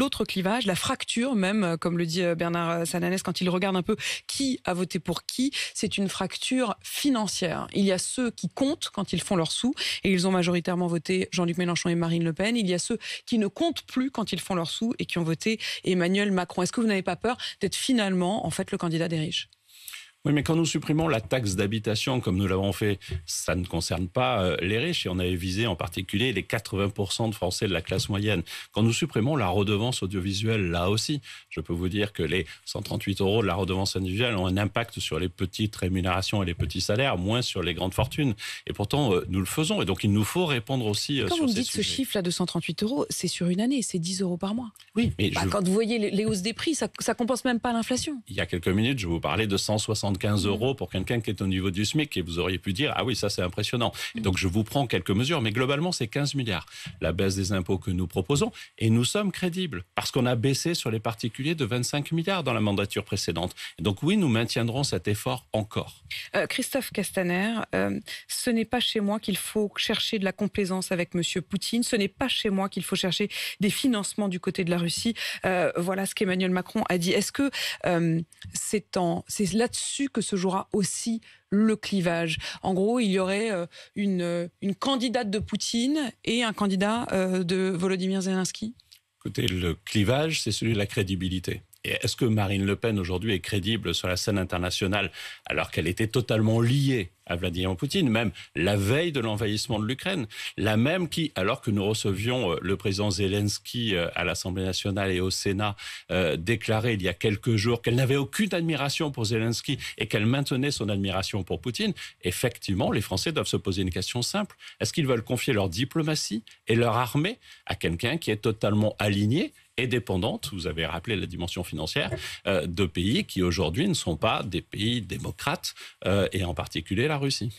l'autre clivage, la fracture même, comme le dit Bernard Sananès quand il regarde un peu qui a voté pour qui, c'est une fracture financière. Il y a ceux qui comptent quand ils font leurs sous, et ils ont majoritairement voté Jean-Luc Mélenchon et Marine Le Pen. Il y a ceux qui ne comptent plus quand ils font leurs sous et qui ont voté Emmanuel Macron. Est-ce que vous n'avez pas peur d'être finalement, en fait, le candidat des riches ? Oui, mais quand nous supprimons la taxe d'habitation, comme nous l'avons fait, ça ne concerne pas les riches. Et on avait visé en particulier les 80% de Français de la classe moyenne. Quand nous supprimons la redevance audiovisuelle, là aussi, je peux vous dire que les 138 € de la redevance individuelle ont un impact sur les petites rémunérations et les petits salaires, moins sur les grandes fortunes. Et pourtant, nous le faisons. Et donc, il nous faut répondre aussi sur ces sujets. Quand vous me dites ce chiffre-là de 138 €, c'est sur une année, c'est 10 € par mois. Oui, mais quand vous voyez les hausses des prix, ça compense même pas l'inflation. Il y a quelques minutes, je vous parlais de 175 € pour quelqu'un qui est au niveau du SMIC, et vous auriez pu dire, ah oui, ça c'est impressionnant. Et donc je vous prends quelques mesures, mais globalement c'est 15 milliards. La baisse des impôts que nous proposons, et nous sommes crédibles, parce qu'on a baissé sur les particuliers de 25 milliards dans la mandature précédente. Et donc oui, nous maintiendrons cet effort encore. Christophe Castaner, ce n'est pas chez moi qu'il faut chercher de la complaisance avec Monsieur Poutine, ce n'est pas chez moi qu'il faut chercher des financements du côté de la Russie. Voilà ce qu'Emmanuel Macron a dit. Est-ce que c'est là-dessus que se jouera aussi le clivage? En gros, il y aurait une candidate de Poutine et un candidat de Volodymyr Zelensky? Écoutez, le clivage, c'est celui de la crédibilité. Et est-ce que Marine Le Pen aujourd'hui est crédible sur la scène internationale alors qu'elle était totalement liée à Vladimir Poutine, même la veille de l'envahissement de l'Ukraine, la même qui, alors que nous recevions le président Zelensky à l'Assemblée nationale et au Sénat, déclarait il y a quelques jours qu'elle n'avait aucune admiration pour Zelensky et qu'elle maintenait son admiration pour Poutine, effectivement, les Français doivent se poser une question simple. Est-ce qu'ils veulent confier leur diplomatie et leur armée à quelqu'un qui est totalement aligné et dépendante, vous avez rappelé la dimension financière, de pays qui aujourd'hui ne sont pas des pays démocrates, et en particulier la Russie.